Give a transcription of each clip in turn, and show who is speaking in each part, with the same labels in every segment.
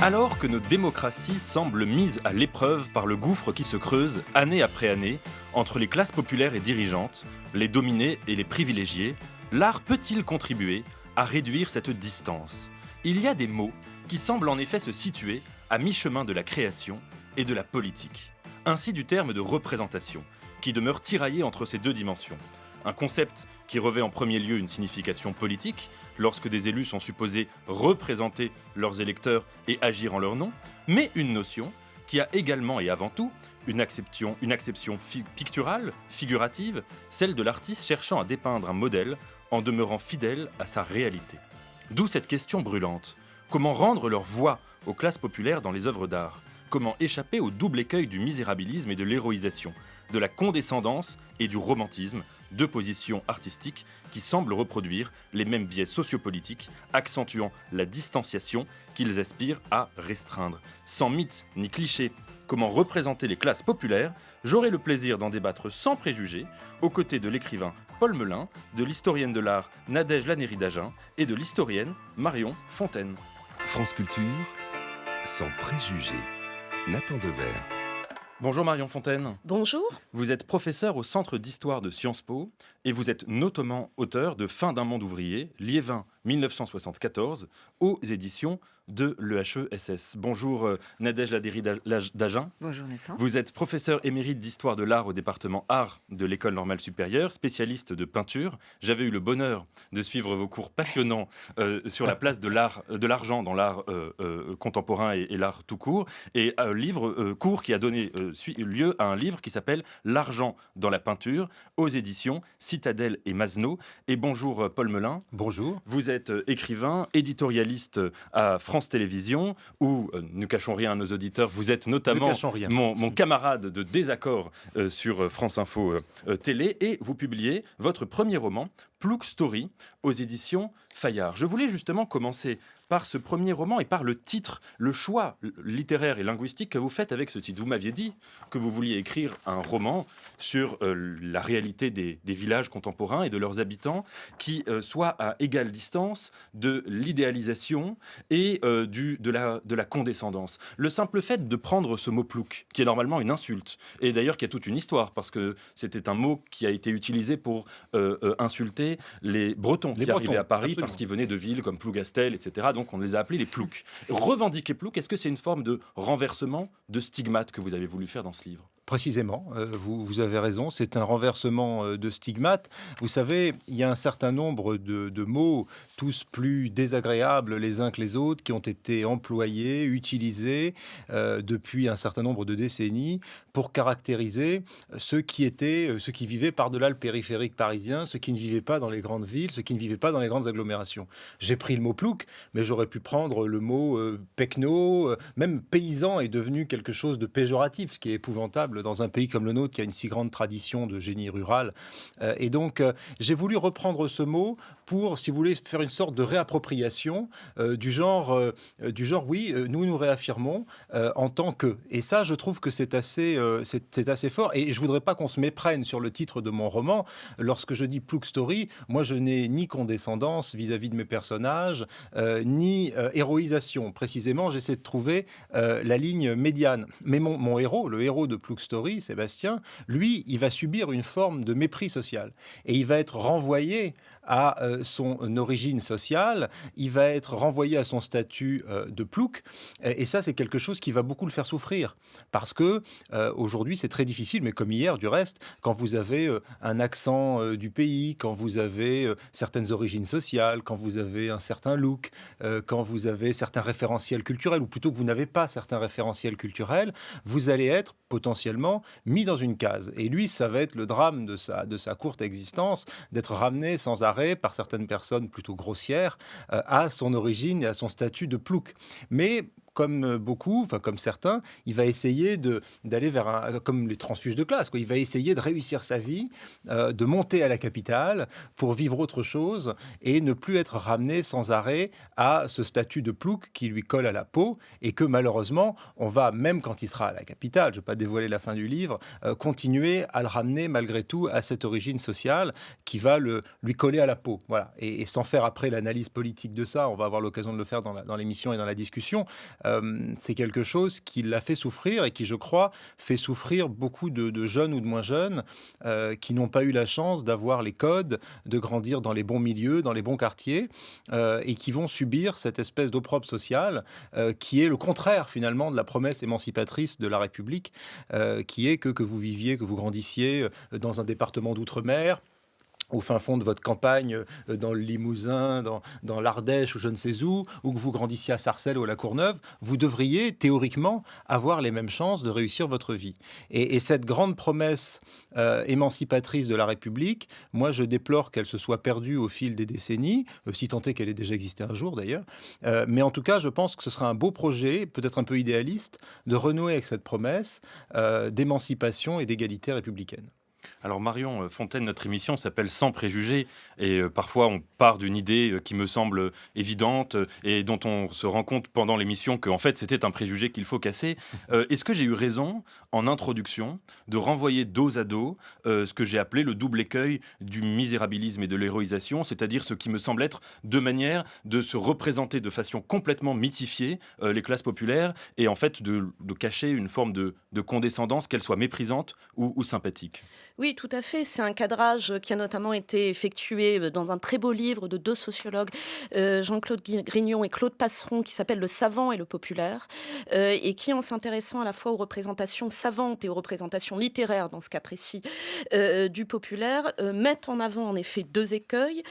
Speaker 1: Alors que nos démocraties semblent mises à l'épreuve par le gouffre qui se creuse, année après année, entre les classes populaires et dirigeantes, les dominés et les privilégiés, l'art peut-il contribuer à réduire cette distance? Il y a des mots qui semblent en effet se situer à mi-chemin de la création et de la politique. Ainsi du terme de représentation, qui demeure tiraillé entre ces deux dimensions. Un concept qui revêt en premier lieu une signification politique, lorsque des élus sont supposés représenter leurs électeurs et agir en leur nom, mais une notion qui a également et avant tout une acception picturale, figurative, celle de l'artiste cherchant à dépeindre un modèle en demeurant fidèle à sa réalité. D'où cette question brûlante. Comment rendre leur voix aux classes populaires dans les œuvres d'art? Comment échapper au double écueil du misérabilisme et de l'héroïsation, de la condescendance et du romantisme, deux positions artistiques qui semblent reproduire les mêmes biais sociopolitiques, accentuant la distanciation qu'ils aspirent à restreindre. Sans mythe ni cliché, comment représenter les classes populaires? J'aurai le plaisir d'en débattre sans préjugés, aux côtés de l'écrivain Paul Melun, de l'historienne de l'art Nadège Lannéry-Dagen et de l'historienne Marion Fontaine.
Speaker 2: France Culture, sans préjugés. Nathan Dever.
Speaker 1: Bonjour Marion Fontaine.
Speaker 3: Bonjour.
Speaker 1: Vous êtes professeur au Centre d'Histoire de Sciences Po et vous êtes notamment auteur de Fin d'un monde ouvrier, Liévin 1974, aux éditions de l'EHESS. Bonjour Nadège Lannéry-Dagen.
Speaker 3: Bonjour Nathan.
Speaker 1: Vous êtes professeur émérite d'histoire de l'art au département art de l'École normale supérieure, spécialiste de peinture. J'avais eu le bonheur de suivre vos cours passionnants sur la place de l'argent dans l'art contemporain et l'art tout court, et cours qui a donné lieu à un livre qui s'appelle L'argent dans la peinture, aux éditions Citadel et Masneau. Et bonjour Paul Melun.
Speaker 4: Bonjour.
Speaker 1: Vous êtes écrivain, éditorialiste à France Télévisions, où, ne cachons rien à nos auditeurs, vous êtes notamment mon camarade de désaccord sur France Info Télé, et vous publiez votre premier roman, Plouc Story, aux éditions Fayard. Je voulais justement commencer par ce premier roman et par le titre, le choix littéraire et linguistique que vous faites avec ce titre. Vous m'aviez dit que vous vouliez écrire un roman sur la réalité des villages contemporains et de leurs habitants qui soit à égale distance de l'idéalisation et de la condescendance. Le simple fait de prendre ce mot plouc, qui est normalement une insulte, et d'ailleurs qui a toute une histoire, parce que c'était un mot qui a été utilisé pour insulter les Bretons qui arrivaient à Paris, absolument, parce qu'ils venaient de villes comme Plougastel, etc. Donc on les a appelés les ploucs. Revendiquer plouc, est-ce que c'est une forme de renversement, de stigmate que vous avez voulu faire dans ce livre ?
Speaker 4: Précisément, vous avez raison, c'est un renversement de stigmate. Vous savez, il y a un certain nombre de mots, tous plus désagréables les uns que les autres, qui ont été employés, utilisés depuis un certain nombre de décennies pour caractériser ceux qui vivaient par-delà le périphérique parisien, ceux qui ne vivaient pas dans les grandes villes, ceux qui ne vivaient pas dans les grandes agglomérations. J'ai pris le mot plouc, mais j'aurais pu prendre le mot pecno, même paysan est devenu quelque chose de péjoratif, ce qui est épouvantable dans un pays comme le nôtre qui a une si grande tradition de génie rural. Et donc, j'ai voulu reprendre ce mot pour, si vous voulez, faire une sorte de réappropriation du genre, oui, nous réaffirmons en tant que. Et ça, je trouve que c'est assez fort. Et je voudrais pas qu'on se méprenne sur le titre de mon roman. Lorsque je dis Plouc Story, moi, je n'ai ni condescendance vis-à-vis de mes personnages, ni héroïsation. Précisément, j'essaie de trouver la ligne médiane. Mais mon héros, le héros de Plouc Story, Sébastien, lui, il va subir une forme de mépris social. Et il va être renvoyé à son origine sociale, il va être renvoyé à son statut de plouc. Et ça, c'est quelque chose qui va beaucoup le faire souffrir. Parce que aujourd'hui, c'est très difficile, mais comme hier, du reste, quand vous avez un accent du pays, quand vous avez certaines origines sociales, quand vous avez un certain look, quand vous avez certains référentiels culturels, ou plutôt que vous n'avez pas certains référentiels culturels, vous allez être potentiellement mis dans une case. Et lui, ça va être le drame de sa courte existence, d'être ramené sans arrêt par certaines personnes plutôt grossières à son origine et à son statut de plouc. Mais comme beaucoup, enfin comme certains, il va essayer d'aller vers comme les transfuges de classe, quoi. Il va essayer de réussir sa vie, de monter à la capitale pour vivre autre chose et ne plus être ramené sans arrêt à ce statut de plouc qui lui colle à la peau et que malheureusement, on va, même quand il sera à la capitale, je ne vais pas dévoiler la fin du livre, continuer à le ramener malgré tout à cette origine sociale qui va lui coller à la peau. Voilà. Et sans faire après l'analyse politique de ça, on va avoir l'occasion de le faire dans l'émission et dans la discussion. c'est quelque chose qui l'a fait souffrir et qui, je crois, fait souffrir beaucoup de jeunes ou de moins jeunes qui n'ont pas eu la chance d'avoir les codes, de grandir dans les bons milieux, dans les bons quartiers, et qui vont subir cette espèce d'opprobre social qui est le contraire finalement de la promesse émancipatrice de la République, qui est que vous viviez, que vous grandissiez dans un département d'outre-mer, au fin fond de votre campagne, dans le Limousin, dans l'Ardèche ou je ne sais où, ou que vous grandissiez à Sarcelles ou à La Courneuve, vous devriez théoriquement avoir les mêmes chances de réussir votre vie. Et cette grande promesse émancipatrice de la République, moi je déplore qu'elle se soit perdue au fil des décennies, si tant est qu'elle ait déjà existé un jour d'ailleurs. Mais en tout cas, je pense que ce sera un beau projet, peut-être un peu idéaliste, de renouer avec cette promesse d'émancipation et d'égalité républicaine.
Speaker 1: Alors Marion Fontaine, notre émission s'appelle Sans préjugés et parfois on part d'une idée qui me semble évidente et dont on se rend compte pendant l'émission qu'en fait c'était un préjugé qu'il faut casser. Est-ce que j'ai eu raison en introduction de renvoyer dos à dos ce que j'ai appelé le double écueil du misérabilisme et de l'héroïsation, c'est-à-dire ce qui me semble être deux manières de se représenter de façon complètement mythifiée les classes populaires et en fait de cacher une forme de condescendance, qu'elle soit méprisante ou sympathique?
Speaker 3: Oui, tout à fait. C'est un cadrage qui a notamment été effectué dans un très beau livre de deux sociologues, Jean-Claude Grignon et Claude Passeron, qui s'appelle Le savant et le populaire, et qui, en s'intéressant à la fois aux représentations savantes et aux représentations littéraires, dans ce cas précis, du populaire, mettent en avant en effet deux écueils.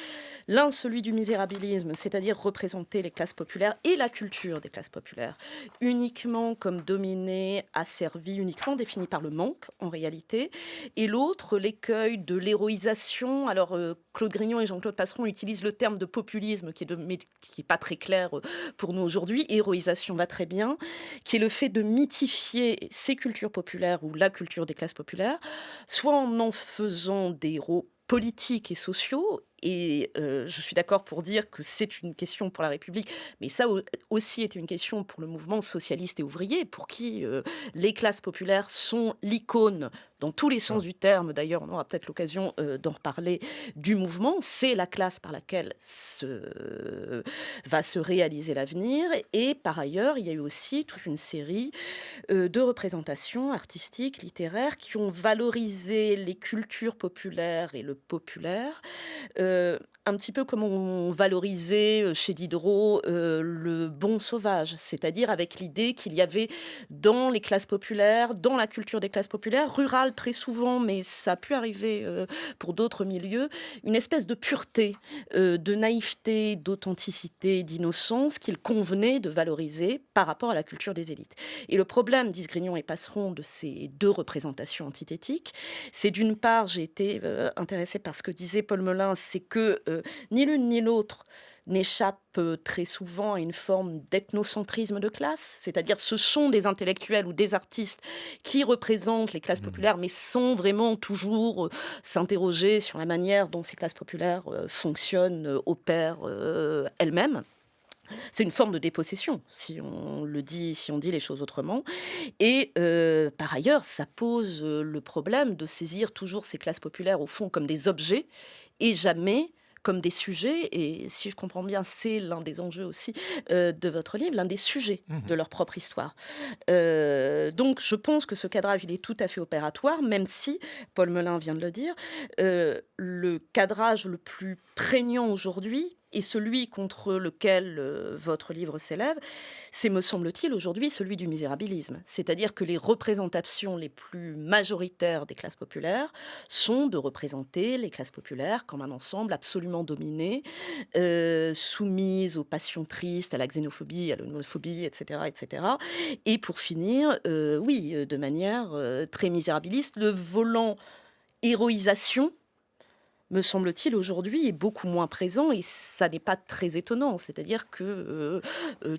Speaker 3: L'un, celui du misérabilisme, c'est-à-dire représenter les classes populaires et la culture des classes populaires, uniquement comme dominées, asservies, uniquement définies par le manque, en réalité. Et l'autre, l'écueil de l'héroïsation. Alors, Claude Grignon et Jean-Claude Passeron utilisent le terme de populisme, mais qui n'est pas très clair pour nous aujourd'hui. Héroïsation va très bien, qui est le fait de mythifier ces cultures populaires ou la culture des classes populaires, soit en faisant des héros politiques et sociaux. Et je suis d'accord pour dire que c'est une question pour la République, mais ça aussi est une question pour le mouvement socialiste et ouvrier, pour qui les classes populaires sont l'icône, dans tous les sens du terme, d'ailleurs on aura peut-être l'occasion d'en reparler, du mouvement. C'est la classe par laquelle va se réaliser l'avenir. Et par ailleurs, il y a eu aussi toute une série de représentations artistiques, littéraires, qui ont valorisé les cultures populaires et le populaire, un petit peu comme on valorisait chez Diderot le bon sauvage, c'est-à-dire avec l'idée qu'il y avait dans les classes populaires, dans la culture des classes populaires, rurales très souvent, mais ça a pu arriver pour d'autres milieux, une espèce de pureté, de naïveté, d'authenticité, d'innocence qu'il convenait de valoriser par rapport à la culture des élites. Et le problème, disent Grignon et Passeron, de ces deux représentations antithétiques, c'est d'une part, j'ai été intéressée par ce que disait Paul Melun, c'est que ni l'une ni l'autre n'échappe très souvent à une forme d'ethnocentrisme de classe, c'est-à-dire ce sont des intellectuels ou des artistes qui représentent les classes populaires, mais sans vraiment toujours s'interroger sur la manière dont ces classes populaires fonctionnent, opèrent elles-mêmes. C'est une forme de dépossession, si on dit les choses autrement. Et par ailleurs, ça pose le problème de saisir toujours ces classes populaires, au fond, comme des objets, et jamais comme des sujets. Et si je comprends bien, c'est l'un des enjeux aussi de votre livre, l'un des sujets de leur propre histoire. Donc, je pense que ce cadrage, il est tout à fait opératoire, même si, Paul Melun vient de le dire, le cadrage le plus prégnant aujourd'hui, et celui contre lequel votre livre s'élève, c'est, me semble-t-il, aujourd'hui celui du misérabilisme. C'est-à-dire que les représentations les plus majoritaires des classes populaires sont de représenter les classes populaires comme un ensemble absolument dominé, soumise aux passions tristes, à la xénophobie, à l'homophobie, etc., etc. Et pour finir, oui, de manière très misérabiliste, le volant héroïsation, me semble-t-il, aujourd'hui est beaucoup moins présent, et ça n'est pas très étonnant. C'est-à-dire que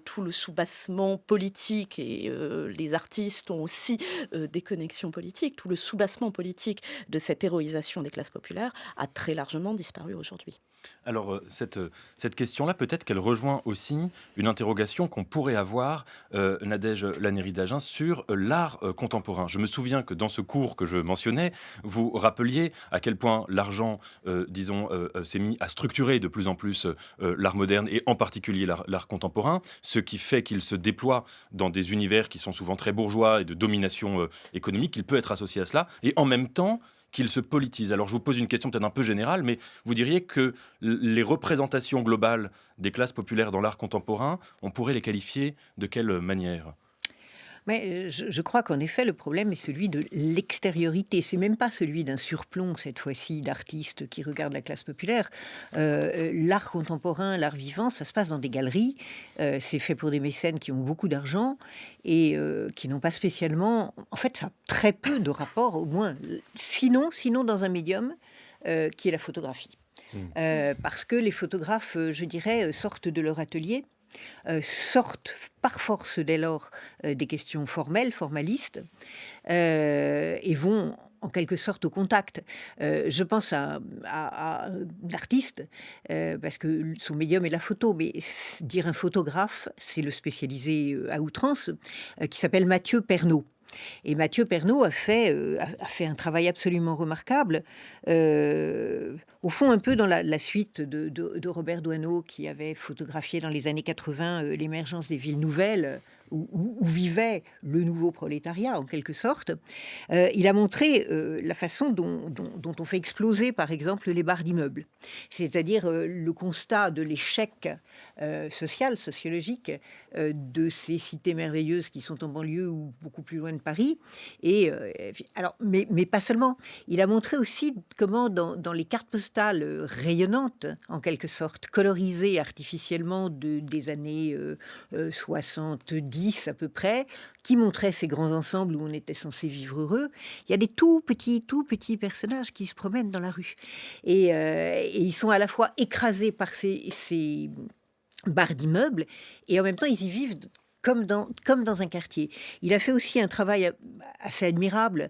Speaker 3: tout le soubassement politique, et les artistes ont aussi des connexions politiques, tout le soubassement politique de cette héroïsation des classes populaires a très largement disparu aujourd'hui.
Speaker 1: Alors, cette question-là, peut-être qu'elle rejoint aussi une interrogation qu'on pourrait avoir, Nadège Lannéry-Dagen, sur l'art contemporain. Je me souviens que dans ce cours que je mentionnais, vous rappeliez à quel point l'argent s'est mis à structurer de plus en plus l'art moderne et en particulier l'art contemporain, ce qui fait qu'il se déploie dans des univers qui sont souvent très bourgeois et de domination économique, il peut être associé à cela, et en même temps qu'il se politise. Alors je vous pose une question peut-être un peu générale, mais vous diriez que les représentations globales des classes populaires dans l'art contemporain, on pourrait les qualifier de quelle manière ?
Speaker 5: Mais je crois qu'en effet, le problème est celui de l'extériorité. C'est même pas celui d'un surplomb, cette fois-ci, d'artistes qui regardent la classe populaire. L'art contemporain, l'art vivant, ça se passe dans des galeries. C'est fait pour des mécènes qui ont beaucoup d'argent et qui n'ont pas spécialement... En fait, ça a très peu de rapport, au moins, sinon dans un médium qui est la photographie. Parce que les photographes, je dirais, sortent de leur atelier, sortent par force dès lors des questions formelles, formalistes, et vont en quelque sorte au contact. Je pense à un artiste, parce que son médium est la photo, mais dire un photographe, c'est le spécialiser à outrance, qui s'appelle Mathieu Pernaut. Et Mathieu Pernaut a fait un travail absolument remarquable, au fond un peu dans la suite de Robert Doisneau, qui avait photographié dans les années 80 l'émergence des villes nouvelles, où vivait le nouveau prolétariat, en quelque sorte. Il a montré la façon dont on fait exploser, par exemple, les barres d'immeubles. C'est-à-dire le constat de l'échec social, sociologique, de ces cités merveilleuses qui sont en banlieue ou beaucoup plus loin de Paris. Mais pas seulement. Il a montré aussi comment, dans les cartes postales rayonnantes, en quelque sorte, colorisées artificiellement des années 70 à peu près, qui montraient ces grands ensembles où on était censé vivre heureux, il y a des tout petits personnages qui se promènent dans la rue. Et ils sont à la fois écrasés par ces barres d'immeubles, et en même temps, ils y vivent comme dans un quartier. Il a fait aussi un travail assez admirable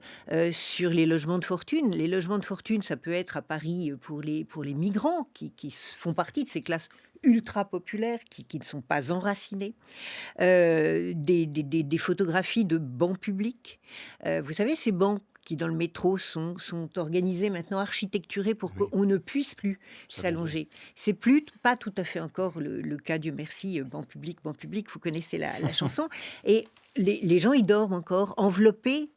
Speaker 5: sur les logements de fortune. Les logements de fortune, ça peut être à Paris pour les migrants qui font partie de ces classes ultra populaires qui ne sont pas enracinés, des photographies de bancs publics. Vous savez, ces bancs qui dans le métro sont organisés maintenant, architecturés pour qu'on ne puisse plus s'allonger. C'est pas tout à fait encore le cas, Dieu merci, banc public, vous connaissez la chanson. Et les gens y dorment encore, enveloppés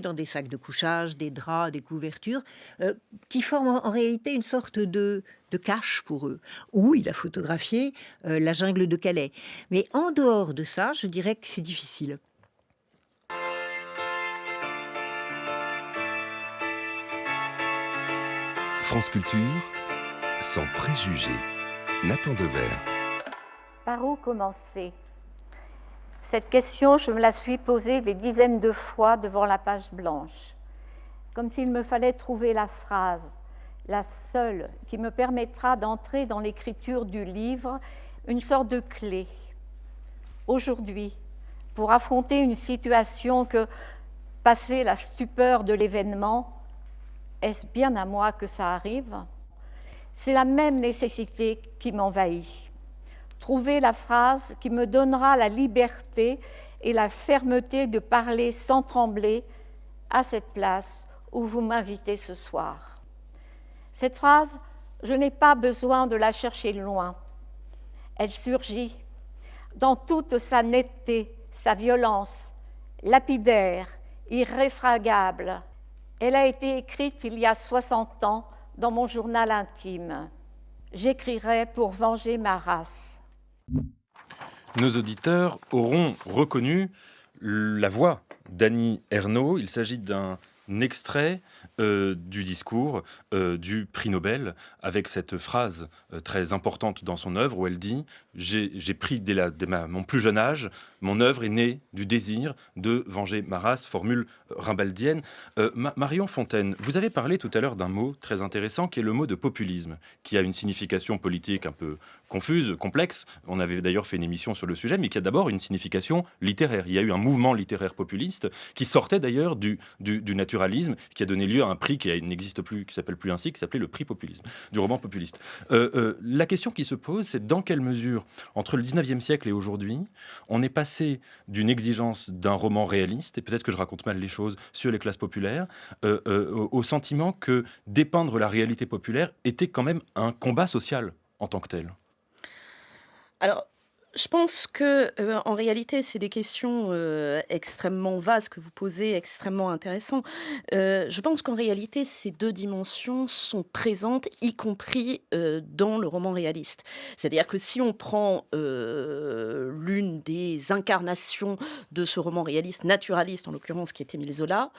Speaker 5: dans des sacs de couchage, des draps, des couvertures, qui forment en réalité une sorte de cache pour eux. Où il a photographié la jungle de Calais. Mais en dehors de ça, je dirais que c'est difficile.
Speaker 2: France Culture, sans préjugés. Nathan Dever.
Speaker 6: Par où commencer ? Cette question, je me la suis posée des dizaines de fois devant la page blanche, comme s'il me fallait trouver la phrase, la seule qui me permettra d'entrer dans l'écriture du livre, une sorte de clé. Aujourd'hui, pour affronter une situation que, passé la stupeur de l'événement, est-ce bien à moi que ça arrive ? C'est la même nécessité qui m'envahit. Trouver la phrase qui me donnera la liberté et la fermeté de parler sans trembler à cette place où vous m'invitez ce soir. Cette phrase, je n'ai pas besoin de la chercher loin. Elle surgit dans toute sa netteté, sa violence, lapidaire, irréfragable. Elle a été écrite il y a 60 ans dans mon journal intime. J'écrirai pour venger ma race.
Speaker 1: Nos auditeurs auront reconnu la voix d'Annie Ernaux. Il s'agit d'un extrait du discours du prix Nobel, avec cette phrase très importante dans son œuvre où elle dit « J'ai pris dès mon plus jeune âge, mon œuvre est née du désir de venger ma race », formule rimbaldienne. Marion Fontaine, vous avez parlé tout à l'heure d'un mot très intéressant qui est le mot de populisme, qui a une signification politique un peu confuse, complexe. On avait d'ailleurs fait une émission sur le sujet, mais qui a d'abord une signification littéraire. Il y a eu un mouvement littéraire populiste qui sortait d'ailleurs du naturalisme, qui a donné lieu à un prix qui n'existe plus, qui s'appelle plus ainsi, qui s'appelait le prix populisme, du roman populiste. La question qui se pose, c'est dans quelle mesure, entre le 19e siècle et aujourd'hui, on est passé d'une exigence d'un roman réaliste, et peut-être que je raconte mal les choses, sur les classes populaires, au sentiment que dépeindre la réalité populaire était quand même un combat social en tant que tel.
Speaker 3: Alors, je pense que, en réalité, c'est des questions extrêmement vastes que vous posez, extrêmement intéressantes. Je pense qu'en réalité, ces deux dimensions sont présentes, y compris dans le roman réaliste. C'est-à-dire que si on prend l'une des incarnations de ce roman réaliste, naturaliste en l'occurrence, qui est Émile Zola,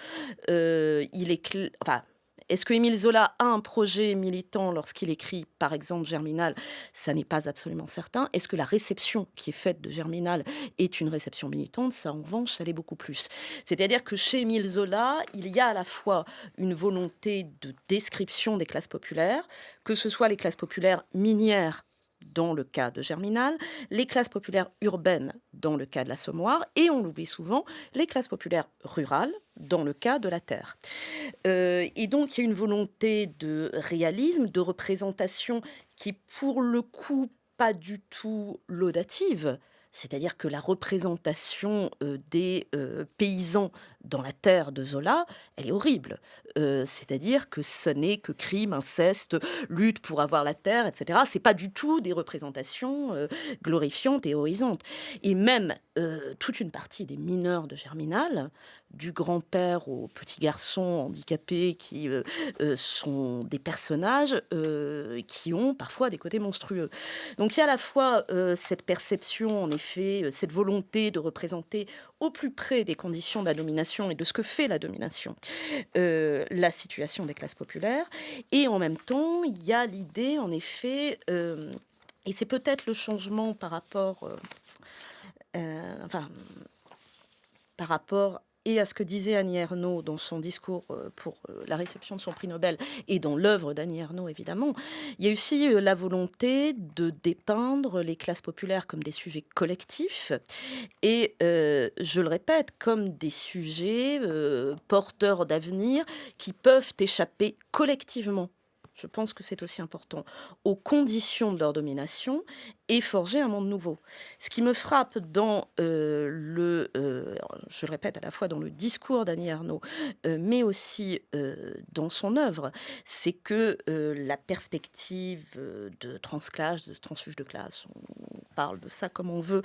Speaker 3: il est enfin, est-ce que Émile Zola a un projet militant lorsqu'il écrit, par exemple, Germinal? Ça n'est pas absolument certain. Est-ce que la réception qui est faite de Germinal est une réception militante? Ça, en revanche, ça l'est beaucoup plus. C'est-à-dire que chez Émile Zola, il y a à la fois une volonté de description des classes populaires, que ce soit les classes populaires minières dans le cas de Germinal, les classes populaires urbaines dans le cas de l'Assommoir, et on l'oublie souvent, les classes populaires rurales dans le cas de la Terre. Et donc il y a une volonté de réalisme, de représentation qui est pour le coup pas du tout laudative. C'est-à-dire que la représentation des paysans dans la terre de Zola, elle est horrible. C'est-à-dire que ce n'est que crime, inceste, lutte pour avoir la terre, etc. C'est pas du tout des représentations glorifiantes et héroïsantes. Et même toute une partie des mineurs de Germinal, du grand-père au petit garçon handicapé, qui sont des personnages qui ont parfois des côtés monstrueux. Donc il y a à la fois cette perception, en effet, cette volonté de représenter au plus près des conditions de la domination et de ce que fait la domination, la situation des classes populaires. Et en même temps, il y a l'idée, en effet, et c'est peut-être le changement par rapport, par rapport et à ce que disait Annie Ernaux dans son discours pour la réception de son prix Nobel et dans l'œuvre d'Annie Ernaux, évidemment, il y a aussi la volonté de dépeindre les classes populaires comme des sujets collectifs et, je le répète, comme des sujets porteurs d'avenir qui peuvent échapper collectivement. Je pense que c'est aussi important, aux conditions de leur domination et forger un monde nouveau. Ce qui me frappe dans je le répète, à la fois dans le discours d'Annie Ernaux, mais aussi dans son œuvre, c'est que la perspective de transclasse, de transfuge de classe, on parle de ça comme on veut,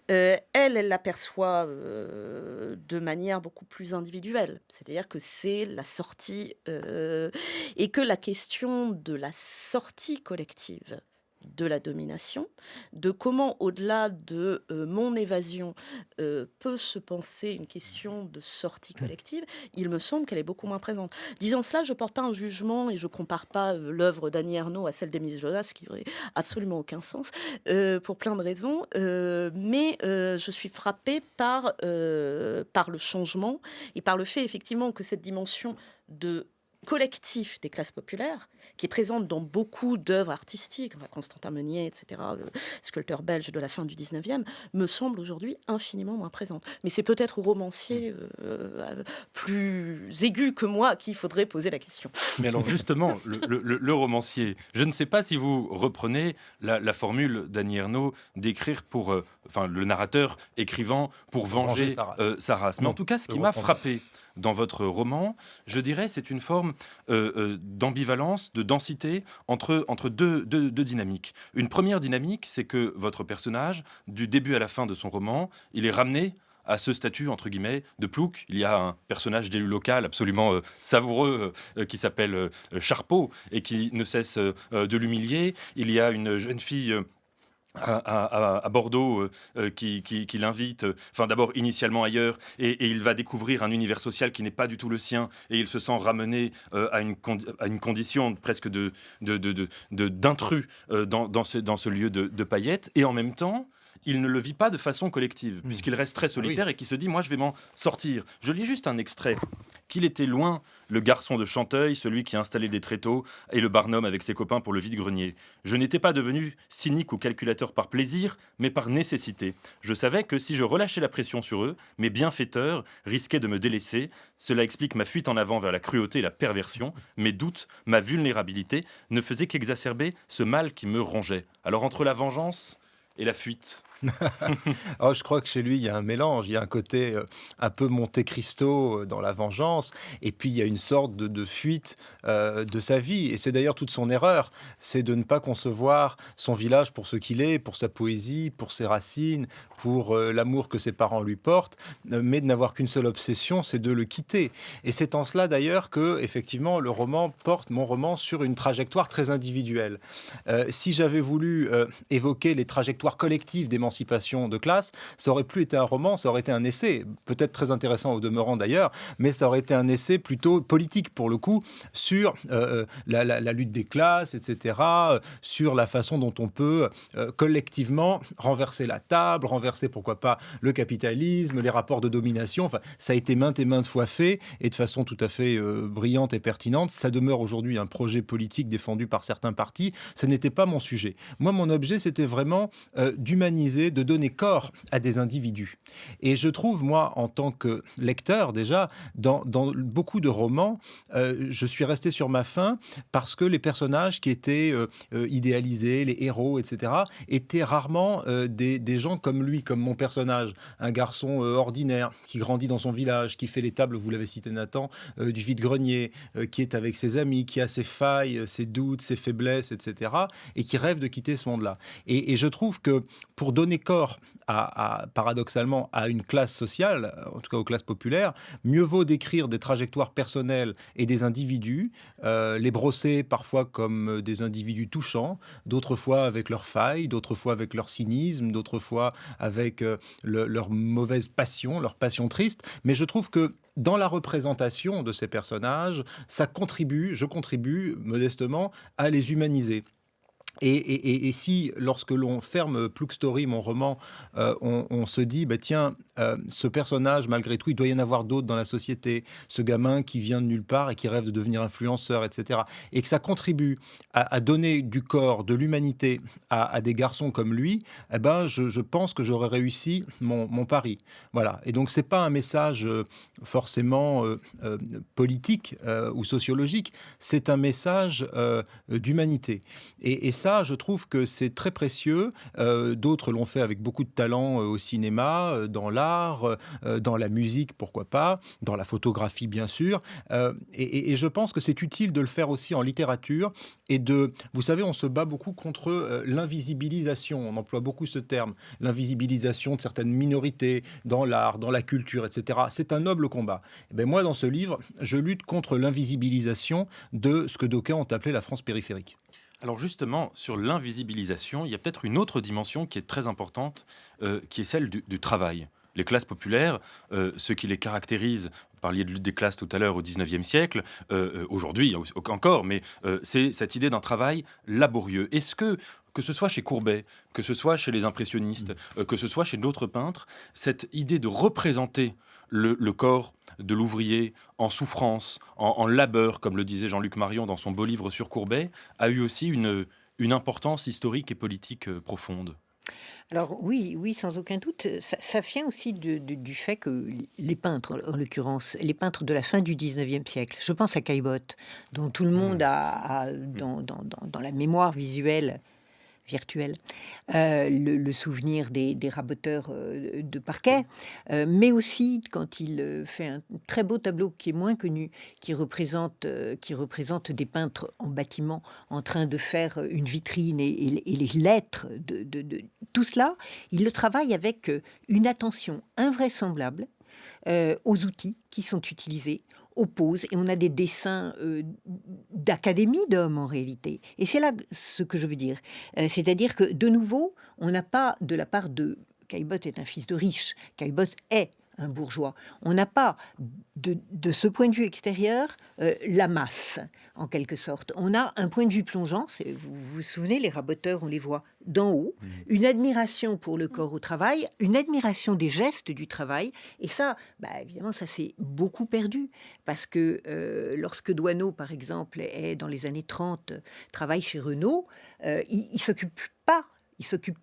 Speaker 3: elle l'aperçoit de manière beaucoup plus individuelle. C'est-à-dire que c'est la sortie et que la question de la sortie collective de la domination, de comment, au-delà de mon évasion, peut se penser une question de sortie collective, il me semble qu'elle est beaucoup moins présente. Disant cela, je ne porte pas un jugement et je ne compare pas l'œuvre d'Annie Ernaux à celle d'Émile Zola, ce qui n'aurait absolument aucun sens, pour plein de raisons, mais je suis frappée par le changement et par le fait, effectivement, que cette dimension de collectif des classes populaires, qui est présente dans beaucoup d'œuvres artistiques, Constantin Meunier, etc., sculpteur belge de la fin du 19e, me semble aujourd'hui infiniment moins présente. Mais c'est peut-être aux romanciers plus aigus que moi à qui il faudrait poser la question.
Speaker 1: Mais alors justement, le romancier, je ne sais pas si vous reprenez la formule d'Annie Ernaux d'écrire pour, le narrateur écrivant pour venger sa race. Mais en tout cas, ce qui m'a frappé dans votre roman, je dirais, c'est une forme d'ambivalence, de densité entre deux dynamiques. Une première dynamique, c'est que votre personnage, du début à la fin de son roman, il est ramené à ce statut, entre guillemets, de plouc. Il y a un personnage d'élu local absolument savoureux qui s'appelle Charpeau et qui ne cesse de l'humilier. Il y a une jeune fille à Bordeaux qui l'invite, d'abord initialement ailleurs, et il va découvrir un univers social qui n'est pas du tout le sien, et il se sent ramené à une condition presque d'intrus dans ce lieu de paillettes, et en même temps, il ne le vit pas de façon collective, puisqu'il reste très solitaire et qui se dit « moi je vais m'en sortir ». Je lis juste un extrait. « Qu'il était loin, le garçon de Chanteuil, celui qui installait des tréteaux, et le barnum avec ses copains pour le vide-grenier. Je n'étais pas devenu cynique ou calculateur par plaisir, mais par nécessité. Je savais que si je relâchais la pression sur eux, mes bienfaiteurs risquaient de me délaisser. Cela explique ma fuite en avant vers la cruauté et la perversion. Mes doutes, ma vulnérabilité ne faisaient qu'exacerber ce mal qui me rongeait. » Alors entre la vengeance et la fuite.
Speaker 4: Oh, je crois que chez lui, il y a un mélange. Il y a un côté un peu Monte Cristo dans la vengeance. Et puis, il y a une sorte de fuite de sa vie. Et c'est d'ailleurs toute son erreur. C'est de ne pas concevoir son village pour ce qu'il est, pour sa poésie, pour ses racines, pour l'amour que ses parents lui portent, mais de n'avoir qu'une seule obsession, c'est de le quitter. Et c'est en cela, d'ailleurs, que, effectivement, le roman porte, mon roman, sur une trajectoire très individuelle. Si j'avais voulu évoquer les trajectoires collectives d'émancipation de classe, ça aurait plus été un roman, ça aurait été un essai, peut-être très intéressant au demeurant d'ailleurs, mais ça aurait été un essai plutôt politique pour le coup, sur la lutte des classes, etc., sur la façon dont on peut collectivement renverser la table, renverser pourquoi pas le capitalisme, les rapports de domination, enfin ça a été maintes et maintes fois fait, et de façon tout à fait brillante et pertinente. Ça demeure aujourd'hui un projet politique défendu par certains partis, ce n'était pas mon sujet. Moi, mon objet, c'était vraiment d'humaniser, de donner corps à des individus. Et je trouve, moi, en tant que lecteur, déjà, dans beaucoup de romans, je suis resté sur ma faim parce que les personnages qui étaient idéalisés, les héros, etc., étaient rarement des gens comme lui, comme mon personnage, un garçon ordinaire qui grandit dans son village, qui fait les tables, vous l'avez cité Nathan, du vide-grenier, qui est avec ses amis, qui a ses failles, ses doutes, ses faiblesses, etc., et qui rêve de quitter ce monde-là. Et je trouve que pour donner corps paradoxalement à une classe sociale, en tout cas aux classes populaires, mieux vaut décrire des trajectoires personnelles et des individus, les brosser parfois comme des individus touchants, d'autres fois avec leurs failles, d'autres fois avec leur cynisme, d'autres fois avec leur mauvaise passion, leur passion triste. Mais je trouve que dans la représentation de ces personnages, je contribue modestement à les humaniser. Et si, lorsque l'on ferme Plug Story, mon roman, on se dit, bah, tiens, ce personnage, malgré tout, il doit y en avoir d'autres dans la société, ce gamin qui vient de nulle part et qui rêve de devenir influenceur, etc. Et que ça contribue à donner du corps, de l'humanité à des garçons comme lui, eh ben, je pense que j'aurais réussi mon pari. Voilà. Et donc, c'est pas un message forcément politique ou sociologique, c'est un message d'humanité. Et ça, je trouve que c'est très précieux. D'autres l'ont fait avec beaucoup de talent au cinéma, dans l'art, dans la musique, pourquoi pas, dans la photographie, bien sûr. Et je pense que c'est utile de le faire aussi en littérature. Vous savez, on se bat beaucoup contre l'invisibilisation. On emploie beaucoup ce terme, l'invisibilisation de certaines minorités dans l'art, dans la culture, etc. C'est un noble combat. Et bien, moi, dans ce livre, je lutte contre l'invisibilisation de ce que d'aucuns ont appelé la France périphérique.
Speaker 1: Alors justement, sur l'invisibilisation, il y a peut-être une autre dimension qui est très importante, qui est celle du travail. Les classes populaires, ce qui les caractérise, vous parliez de lutte des classes tout à l'heure au XIXe siècle, aujourd'hui encore, mais c'est cette idée d'un travail laborieux. Est-ce que ce soit chez Courbet, que ce soit chez les impressionnistes, que ce soit chez d'autres peintres, cette idée de représenter le corps de l'ouvrier en souffrance, en labeur, comme le disait Jean-Luc Marion dans son beau livre sur Courbet, a eu aussi une importance historique et politique profonde.
Speaker 5: Alors oui, sans aucun doute, ça vient aussi du fait que les peintres, en l'occurrence, les peintres de la fin du 19e siècle, je pense à Caillebotte, dont tout le monde a dans la mémoire visuelle virtuel, le souvenir des raboteurs de parquet, mais aussi quand il fait un très beau tableau qui est moins connu, qui représente des peintres en bâtiment en train de faire une vitrine et les lettres de tout cela, il le travaille avec une attention invraisemblable aux outils qui sont utilisés, aux poses, et on a des dessins d'académie d'hommes en réalité. Et c'est là ce que je veux dire. C'est-à-dire que, de nouveau, on n'a pas, de la part de... Caillebotte est un fils de riche. Caillebotte est un bourgeois. On n'a pas, de ce point de vue extérieur, la masse, en quelque sorte. On a un point de vue plongeant, vous vous souvenez, les raboteurs, on les voit d'en haut, une admiration pour le corps au travail, une admiration des gestes du travail, et ça, évidemment, ça s'est beaucoup perdu, parce que lorsque Doisneau, par exemple, est dans les années 30, travaille chez Renault, il s'occupe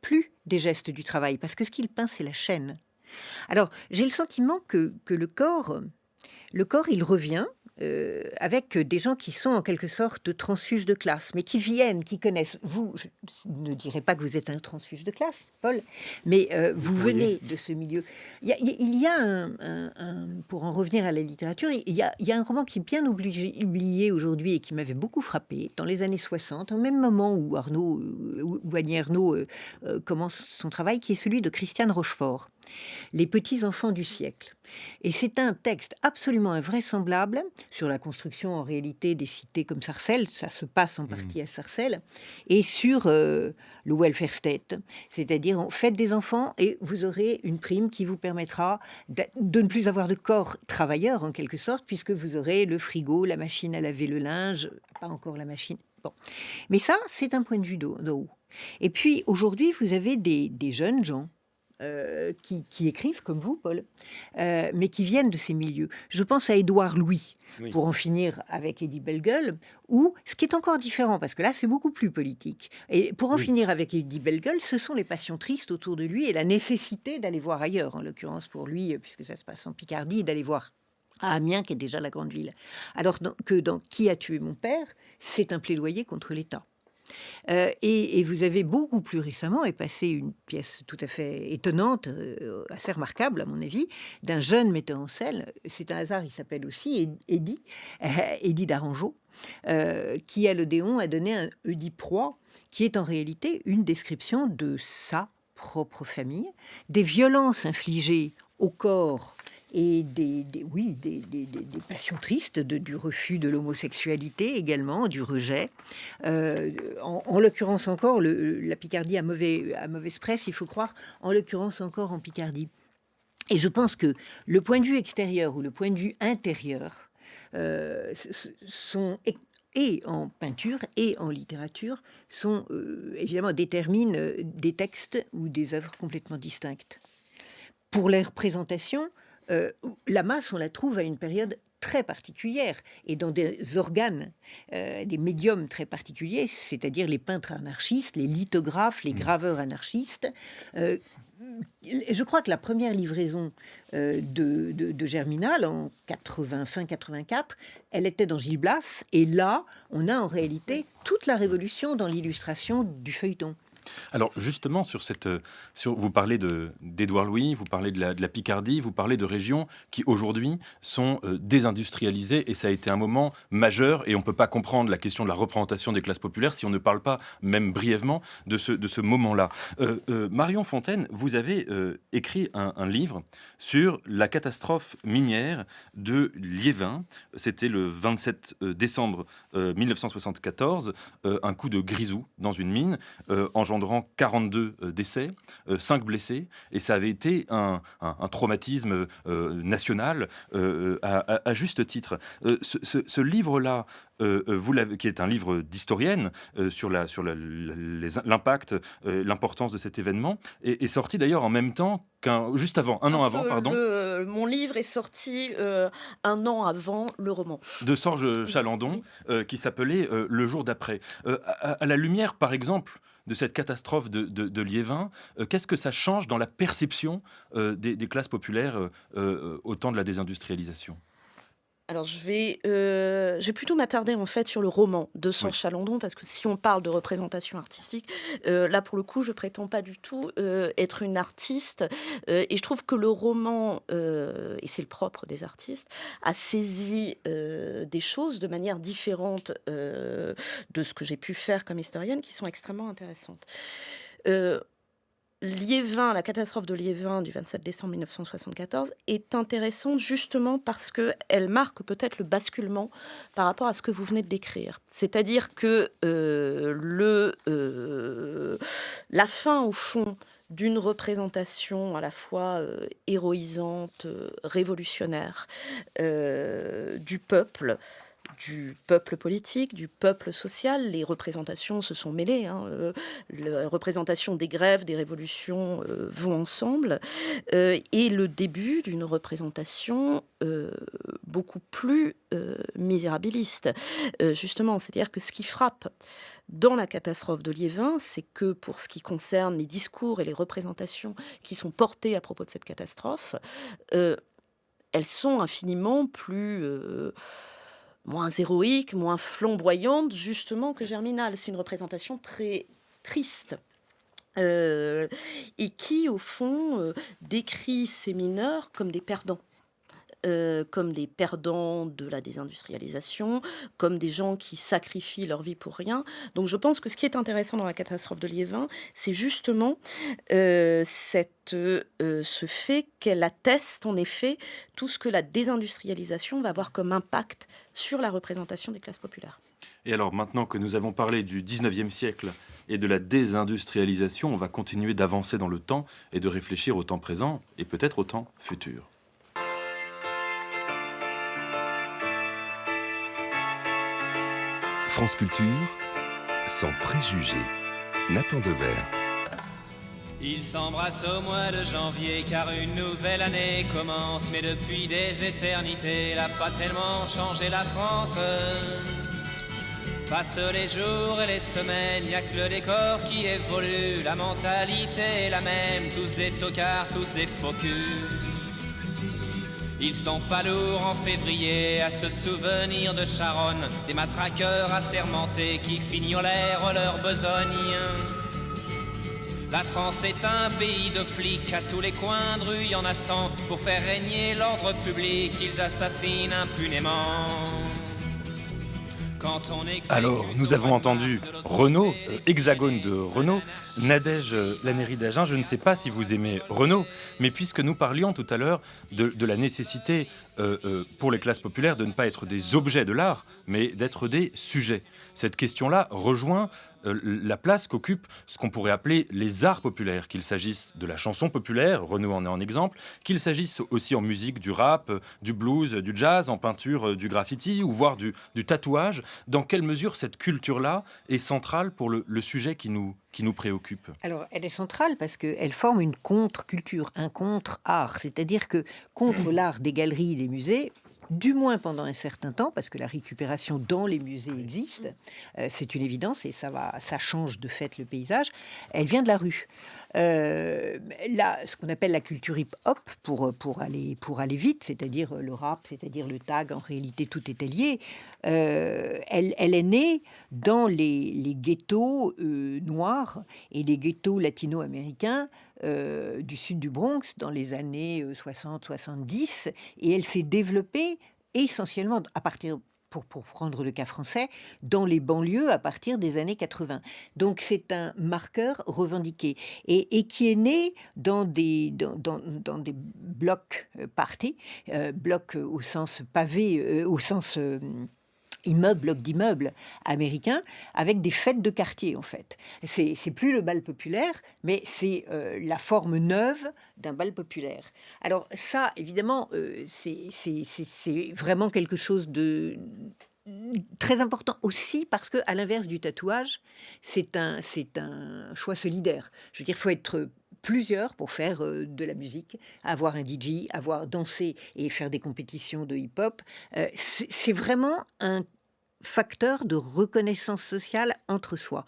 Speaker 5: plus des gestes du travail, parce que ce qu'il peint, c'est la chaîne. Alors, j'ai le sentiment que le corps, il revient avec des gens qui sont en quelque sorte transfuges de classe, mais qui viennent, qui connaissent. Vous, je ne dirais pas que vous êtes un transfuge de classe, Paul, mais vous venez de ce milieu. Il y a pour en revenir à la littérature, il y a un roman qui est bien oublié aujourd'hui et qui m'avait beaucoup frappé dans les années 60, au même moment où Annie Ernaux commence son travail, qui est celui de Christiane Rochefort. Les petits-enfants du siècle. Et c'est un texte absolument invraisemblable sur la construction en réalité des cités comme Sarcelles, ça se passe en partie à Sarcelles, et sur le welfare state, c'est-à-dire faites des enfants et vous aurez une prime qui vous permettra de ne plus avoir de corps travailleur en quelque sorte, puisque vous aurez le frigo, la machine à laver le linge, pas encore la machine. Bon. Mais ça, c'est un point de vue d'en haut. Et puis aujourd'hui, vous avez des jeunes gens qui écrivent comme vous, Paul, mais qui viennent de ces milieux. Je pense à Édouard Louis, pour en finir avec Eddie Bellegueule, ou ce qui est encore différent, parce que là, c'est beaucoup plus politique. Et pour en finir avec Eddie Bellegueule, ce sont les passions tristes autour de lui et la nécessité d'aller voir ailleurs, en l'occurrence pour lui, puisque ça se passe en Picardie, d'aller voir à Amiens, qui est déjà la grande ville. Alors que dans Qui a tué mon père, c'est un plaidoyer contre l'État. Et vous avez beaucoup plus récemment passé une pièce tout à fait étonnante, assez remarquable à mon avis, d'un jeune metteur en scène. C'est un hasard, il s'appelle aussi Eddie d'Arangeau, qui à l'Odéon a donné un Oedipe-roi, qui est en réalité une description de sa propre famille, des violences infligées au corps et des passions tristes, du refus de l'homosexualité également, du rejet. En l'occurrence encore, la Picardie à mauvaise presse, il faut croire, en l'occurrence encore en Picardie. Et je pense que le point de vue extérieur ou le point de vue intérieur sont... et en peinture et en littérature, évidemment déterminent des textes ou des œuvres complètement distinctes. Pour les représentations, la masse, on la trouve à une période très particulière et dans des organes, des médiums très particuliers, c'est-à-dire les peintres anarchistes, les lithographes, les graveurs anarchistes. Je crois que la première livraison de Germinal en fin 84, elle était dans Gil Blas, et là, on a en réalité toute la révolution dans l'illustration du feuilleton.
Speaker 1: Alors justement, vous parlez d'Édouard Louis, vous parlez de la Picardie, vous parlez de régions qui aujourd'hui sont désindustrialisées, et ça a été un moment majeur, et on ne peut pas comprendre la question de la représentation des classes populaires si on ne parle pas, même brièvement, de ce moment-là. Marion Fontaine, vous avez écrit un livre sur la catastrophe minière de Liévin. C'était le 27 décembre 1974, un coup de grisou dans une mine, engendrant 42 décès, 5 blessés, et ça avait été un traumatisme national à juste titre. Ce livre-là, qui est un livre d'historienne sur l'impact, l'importance de cet événement, est sorti d'ailleurs en même temps juste avant, un an avant, pardon.
Speaker 3: Mon livre est sorti un an avant le roman.
Speaker 1: De Sorge Chalandon, qui s'appelait Le jour d'après. À la lumière, par exemple, de cette catastrophe de Liévin, qu'est-ce que ça change dans la perception des classes populaires au temps de la désindustrialisation ?
Speaker 3: Alors je vais plutôt m'attarder en fait sur le roman de Sorge Chalandon, parce que si on parle de représentation artistique, là pour le coup je prétends pas du tout être une artiste, et je trouve que le roman, et c'est le propre des artistes, a saisi des choses de manière différente de ce que j'ai pu faire comme historienne, qui sont extrêmement intéressantes. Liévin, la catastrophe de Liévin du 27 décembre 1974 est intéressante justement parce qu'elle marque peut-être le basculement par rapport à ce que vous venez de décrire. C'est-à-dire que la fin, au fond, d'une représentation à la fois héroïsante, révolutionnaire du peuple politique, du peuple social. Les représentations se sont mêlées. La représentation des grèves, des révolutions vont ensemble. Et le début d'une représentation beaucoup plus misérabiliste. Justement, c'est-à-dire que ce qui frappe dans la catastrophe de Liévin, c'est que pour ce qui concerne les discours et les représentations qui sont portées à propos de cette catastrophe, elles sont infiniment plus... moins héroïque, moins flamboyante, justement, que Germinal. C'est une représentation très triste. Et qui, au fond, décrit ces mineurs comme des perdants. Comme des perdants de la désindustrialisation, comme des gens qui sacrifient leur vie pour rien. Donc je pense que ce qui est intéressant dans la catastrophe de Liévin, c'est justement ce fait qu'elle atteste en effet tout ce que la désindustrialisation va avoir comme impact sur la représentation des classes populaires.
Speaker 1: Et alors maintenant que nous avons parlé du 19e siècle et de la désindustrialisation, on va continuer d'avancer dans le temps et de réfléchir au temps présent et peut-être au temps futur.
Speaker 2: France Culture, sans préjugés. Nathan Devers.
Speaker 7: Ils s'embrassent au mois de janvier car une nouvelle année commence. Mais depuis des éternités, elle n'a pas tellement changé la France. Passent les jours et les semaines, y a que le décor qui évolue. La mentalité est la même, tous des tocards, tous des faux culs. Ils sont pas lourds en février à se souvenir de Charonne, des matraqueurs assermentés qui fignolèrent leur besogne. La France est un pays de flics, à tous les coins de rue y en a 100. Pour faire régner l'ordre public, ils assassinent impunément.
Speaker 1: Alors, nous avons entendu Renaud, Hexagone de Renaud, Nadège Lannéry d'Agen. Je ne sais pas si vous aimez Renaud, mais puisque nous parlions tout à l'heure de la nécessité pour les classes populaires de ne pas être des objets de l'art, mais d'être des sujets. Cette question-là rejoint la place qu'occupent ce qu'on pourrait appeler les arts populaires, qu'il s'agisse de la chanson populaire, Renaud en est un exemple, qu'il s'agisse aussi en musique du rap, du blues, du jazz, en peinture, du graffiti, ou voire du tatouage. Dans quelle mesure cette culture-là est centrale pour le sujet qui nous préoccupe?
Speaker 5: Alors, elle est centrale parce qu'elle forme une contre-culture, un contre-art. C'est-à-dire que contre l'art des galeries, des musées, du moins pendant un certain temps, parce que la récupération dans les musées existe, c'est une évidence et ça change de fait le paysage, elle vient de la rue. Là, ce qu'on appelle la culture hip-hop, pour aller vite, c'est-à-dire le rap, c'est-à-dire le tag, en réalité tout est lié, elle est née dans les ghettos noirs et les ghettos latino-américains du sud du Bronx dans les années 60-70, et elle s'est développée essentiellement à partir, pour prendre le cas français, dans les banlieues à partir des années 80. Donc c'est un marqueur revendiqué et qui est né dans des blocs parties, blocs au sens pavé, au sens immeubles, blocs d'immeubles américains, avec des fêtes de quartier, en fait. C'est plus le bal populaire, mais c'est la forme neuve d'un bal populaire. Alors ça, évidemment, c'est vraiment quelque chose de très important aussi parce que, à l'inverse du tatouage, c'est un choix solidaire. Je veux dire, il faut être plusieurs pour faire de la musique, avoir un DJ, avoir dansé et faire des compétitions de hip-hop. C'est vraiment un facteur de reconnaissance sociale entre soi.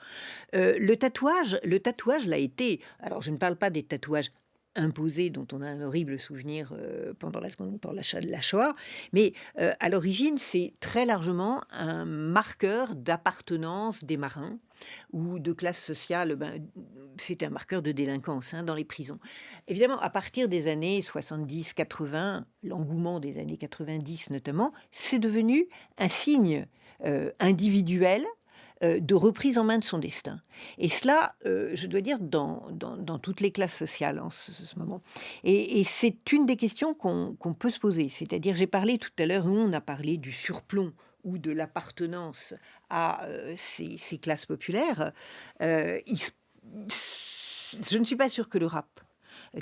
Speaker 5: Le tatouage l'a été. Alors, je ne parle pas des tatouages imposés dont on a un horrible souvenir pendant la Shoah, mais à l'origine, c'est très largement un marqueur d'appartenance des marins ou de classe sociale. C'était un marqueur de délinquance dans les prisons. Évidemment, à partir des années 70-80, l'engouement des années 90 notamment, c'est devenu un signe individuel de reprise en main de son destin. Et cela, je dois dire, dans toutes les classes sociales en ce moment. Et c'est une des questions qu'on peut se poser. C'est-à-dire, j'ai parlé tout à l'heure, on a parlé du surplomb ou de l'appartenance à ces classes populaires. je ne suis pas sûre que le rap,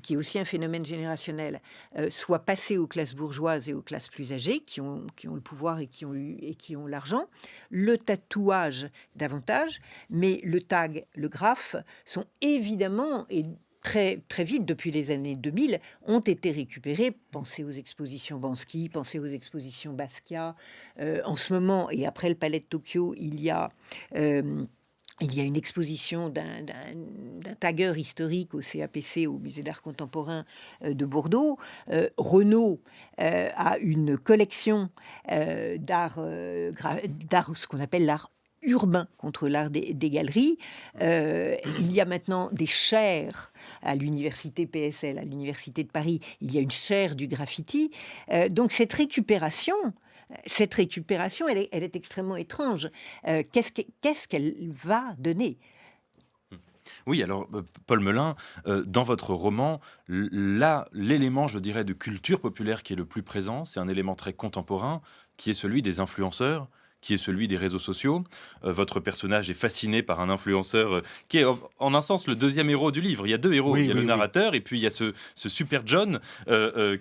Speaker 5: qui est aussi un phénomène générationnel, soit passé aux classes bourgeoises et aux classes plus âgées, qui ont le pouvoir et qui ont l'argent. Le tatouage davantage, mais le tag, le graphe sont évidemment et très, très vite, depuis les années 2000, ont été récupérés. Pensez aux expositions Bansky, pensez aux expositions Basquiat. En ce moment, et après le Palais de Tokyo, il y a une exposition d'un tagueur historique au CAPC, au Musée d'art contemporain de Bordeaux. Renault a une collection d'art, ce qu'on appelle l'art urbain contre l'art des galeries. Il y a maintenant des chaires à l'université PSL, à l'université de Paris. Il y a une chaire du graffiti. Donc cette récupération, elle est extrêmement étrange. Qu'est-ce qu'elle va donner ?
Speaker 1: Oui, alors Paul Melun, dans votre roman, l'élément, je dirais, de culture populaire qui est le plus présent, c'est un élément très contemporain, qui est celui des influenceurs, qui est celui des réseaux sociaux. Votre personnage est fasciné par un influenceur qui est en un sens le deuxième héros du livre. Il y a deux héros, il y a le narrateur et puis il y a ce super John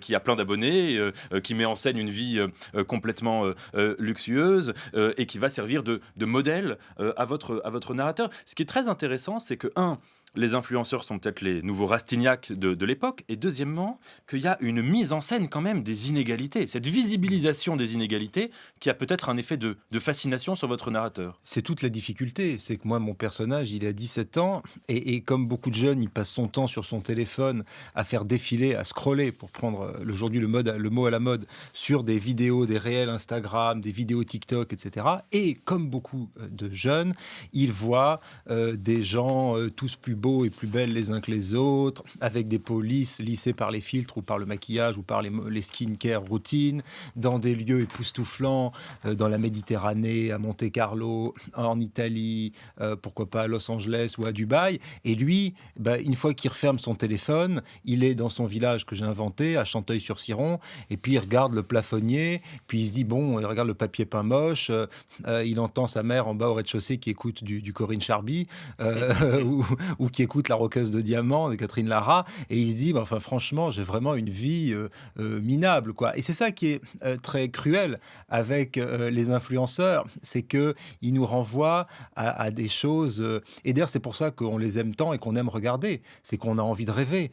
Speaker 1: qui a plein d'abonnés, qui met en scène une vie complètement luxueuse et qui va servir de modèle à votre narrateur. Ce qui est très intéressant, c'est que les influenceurs sont peut-être les nouveaux Rastignac de l'époque. Et deuxièmement, qu'il y a une mise en scène quand même des inégalités. Cette visibilisation des inégalités qui a peut-être un effet de fascination sur votre narrateur.
Speaker 4: C'est toute la difficulté. C'est que moi, mon personnage, il a 17 ans. Et comme beaucoup de jeunes, il passe son temps sur son téléphone à faire défiler, à scroller, pour prendre aujourd'hui le mot à la mode, sur des vidéos, des réels Instagram, des vidéos TikTok, etc. Et comme beaucoup de jeunes, il voit des gens tous plus beaux et plus belles les uns que les autres, avec des peaux lisses, lissées par les filtres ou par le maquillage ou par les skincare routines, dans des lieux époustouflants, dans la Méditerranée, à Monte-Carlo, en Italie, pourquoi pas à Los Angeles ou à Dubaï. Et lui, une fois qu'il referme son téléphone, il est dans son village que j'ai inventé, à Chanteuil-sur-Ciron, et puis il regarde le plafonnier, puis il se dit, il regarde le papier peint moche, il entend sa mère en bas au rez-de-chaussée qui écoute du Corinne Charby, ou qui écoute La Roqueuse de Diamant de Catherine Lara, et il se dit, franchement, j'ai vraiment une vie minable, quoi. Et c'est ça qui est très cruel avec les influenceurs, c'est qu'ils nous renvoient à des choses, et d'ailleurs c'est pour ça qu'on les aime tant et qu'on aime regarder, c'est qu'on a envie de rêver.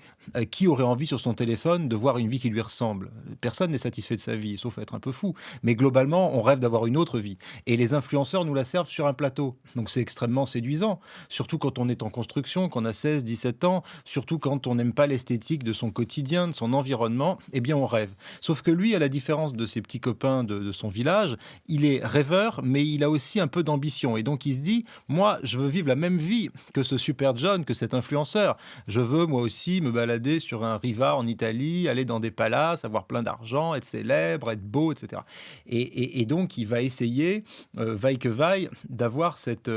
Speaker 4: Qui aurait envie sur son téléphone de voir une vie qui lui ressemble ? Personne n'est satisfait de sa vie, sauf être un peu fou, mais globalement on rêve d'avoir une autre vie, et les influenceurs nous la servent sur un plateau, donc c'est extrêmement séduisant, surtout quand on est en construction, qu'on a 16, 17 ans, surtout quand on n'aime pas l'esthétique de son quotidien, de son environnement, eh bien on rêve. Sauf que lui, à la différence de ses petits copains de son village, il est rêveur, mais il a aussi un peu d'ambition. Et donc il se dit, moi, je veux vivre la même vie que ce super John, que cet influenceur. Je veux, moi aussi, me balader sur un riva en Italie, aller dans des palaces, avoir plein d'argent, être célèbre, être beau, etc. Et donc, il va essayer, vaille que vaille, d'avoir cette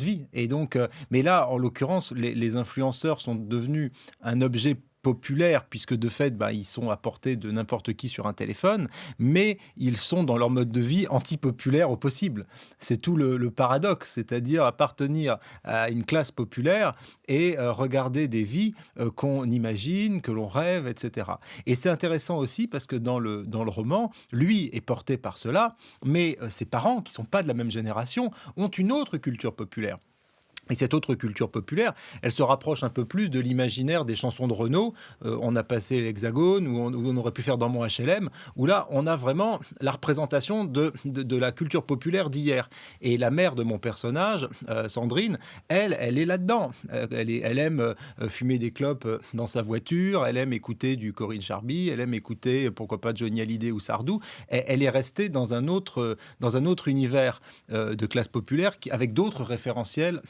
Speaker 4: vie. Et donc, mais là, en l'occurrence, les influenceurs sont devenus un objet populaire, puisque de fait, ils sont à portée de n'importe qui sur un téléphone, mais ils sont dans leur mode de vie anti-populaire au possible. C'est tout le paradoxe, c'est-à-dire appartenir à une classe populaire et regarder des vies qu'on imagine, que l'on rêve, etc. Et c'est intéressant aussi parce que dans le roman, lui est porté par cela, mais ses parents, qui ne sont pas de la même génération, ont une autre culture populaire. Et cette autre culture populaire, elle se rapproche un peu plus de l'imaginaire des chansons de Renaud. On a passé l'Hexagone, où on aurait pu faire Dans mon HLM, où là, on a vraiment la représentation de la culture populaire d'hier. Et la mère de mon personnage, Sandrine, elle est là-dedans. Elle aime fumer des clopes dans sa voiture, elle aime écouter du Corinne Charby, elle aime écouter, pourquoi pas, Johnny Hallyday ou Sardou. Elle est restée dans un autre univers de classe populaire avec d'autres référentiels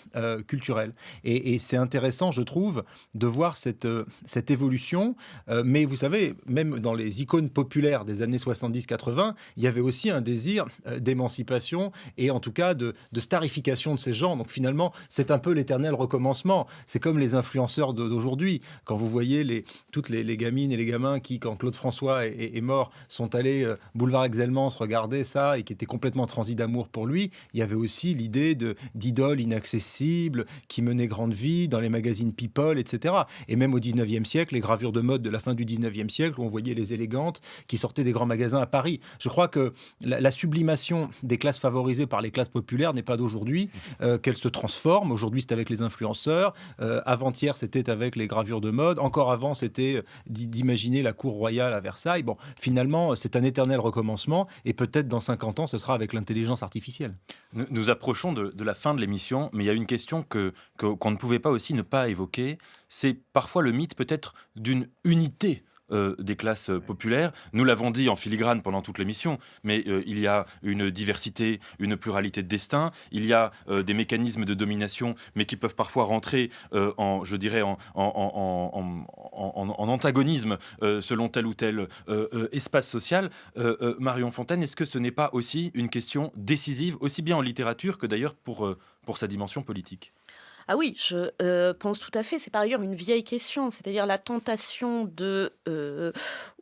Speaker 4: culturel. Et c'est intéressant, je trouve, de voir cette évolution. Mais vous savez, même dans les icônes populaires des années 70-80, il y avait aussi un désir d'émancipation et en tout cas de starification de ces gens. Donc finalement, c'est un peu l'éternel recommencement. C'est comme les influenceurs d'aujourd'hui. Quand vous voyez toutes les gamines et les gamins qui, quand Claude François est mort, sont allés boulevard Exelmans regarder ça et qui étaient complètement transis d'amour pour lui, il y avait aussi l'idée d'idoles inaccessibles, visibles, qui menaient grande vie dans les magazines People, etc. Et même au 19e siècle, les gravures de mode de la fin du 19e siècle, où on voyait les élégantes qui sortaient des grands magasins à Paris. Je crois que la sublimation des classes favorisées par les classes populaires n'est pas d'aujourd'hui, qu'elle se transforme. Aujourd'hui, c'est avec les influenceurs. Avant-hier, c'était avec les gravures de mode. Encore avant, c'était d'imaginer la cour royale à Versailles. Bon, finalement, c'est un éternel recommencement et peut-être dans 50 ans, ce sera avec l'intelligence artificielle.
Speaker 1: Nous approchons de la fin de l'émission, mais il y a une question qu'on ne pouvait pas aussi ne pas évoquer. C'est parfois le mythe peut-être d'une unité des classes populaires. Nous l'avons dit en filigrane pendant toute l'émission, mais il y a une diversité, une pluralité de destins, il y a des mécanismes de domination, mais qui peuvent parfois rentrer en antagonisme selon tel ou tel espace social. Marion Fontaine, est-ce que ce n'est pas aussi une question décisive, aussi bien en littérature que d'ailleurs pour sa dimension politique ?
Speaker 3: Ah oui, je pense tout à fait. C'est par ailleurs une vieille question, c'est-à-dire la tentation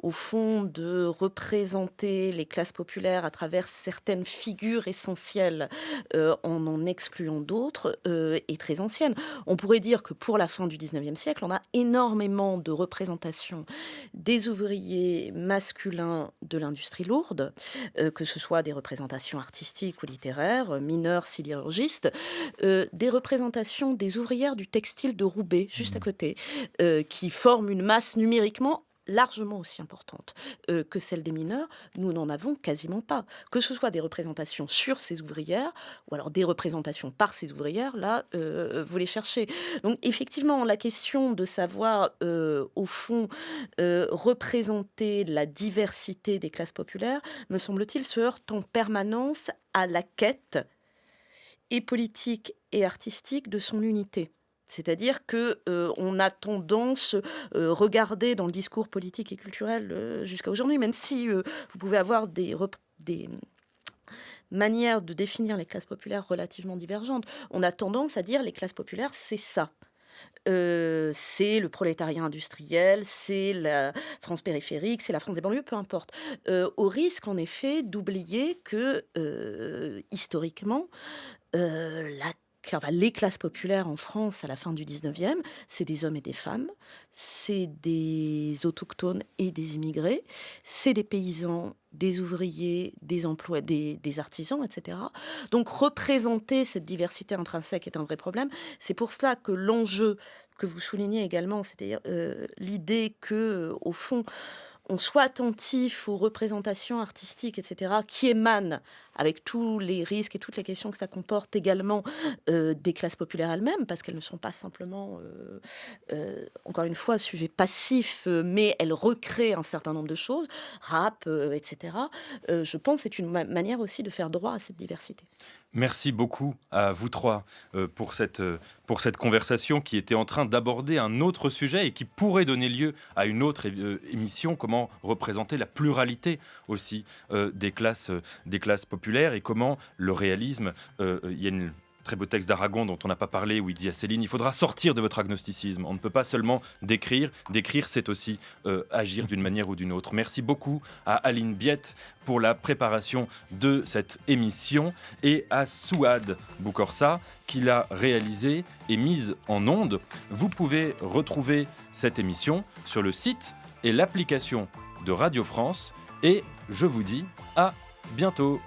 Speaker 3: au fond, de représenter les classes populaires à travers certaines figures essentielles en excluant d'autres est très ancienne. On pourrait dire que pour la fin du 19e siècle, on a énormément de représentations des ouvriers masculins de l'industrie lourde, que ce soit des représentations artistiques ou littéraires, mineurs, sidérurgistes, des représentations des ouvrières du textile de Roubaix, juste à côté, qui forment une masse numériquement largement aussi importante que celle des mineurs. Nous n'en avons quasiment pas. Que ce soit des représentations sur ces ouvrières ou alors des représentations par ces ouvrières, là, vous les cherchez. Donc effectivement, la question de savoir, au fond, représenter la diversité des classes populaires, me semble-t-il, se heurte en permanence à la quête et politique et artistique de son unité. C'est-à-dire que on a tendance regarder dans le discours politique et culturel jusqu'à aujourd'hui, même si vous pouvez avoir des manières de définir les classes populaires relativement divergentes, on a tendance à dire les classes populaires, c'est ça. C'est le prolétariat industriel, c'est la France périphérique, c'est la France des banlieues, peu importe. Au risque, en effet, d'oublier que, historiquement, les classes populaires en France à la fin du 19e, c'est des hommes et des femmes, c'est des autochtones et des immigrés, c'est des paysans, des ouvriers, des emplois, des artisans, etc. Donc représenter cette diversité intrinsèque est un vrai problème. C'est pour cela que l'enjeu que vous soulignez également, c'est-à-dire l'idée que, au fond, on soit attentif aux représentations artistiques, etc., qui émanent, avec tous les risques et toutes les questions que ça comporte également, des classes populaires elles-mêmes, parce qu'elles ne sont pas simplement, encore une fois, sujet passif, mais elles recréent un certain nombre de choses, rap, etc. Je pense que c'est une manière aussi de faire droit à cette diversité.
Speaker 1: Merci beaucoup à vous trois pour cette conversation qui était en train d'aborder un autre sujet et qui pourrait donner lieu à une autre émission, comment représenter la pluralité aussi des classes populaires et comment le réalisme, il y a une très beau texte d'Aragon dont on n'a pas parlé où il dit à Céline, il faudra sortir de votre agnosticisme, on ne peut pas seulement décrire, c'est aussi agir d'une manière ou d'une autre. Merci beaucoup à Aline Biette pour la préparation de cette émission et à Souad Boukorsa qui l'a réalisée et mise en onde. Vous pouvez retrouver cette émission sur le site et l'application de Radio France et je vous dis à bientôt.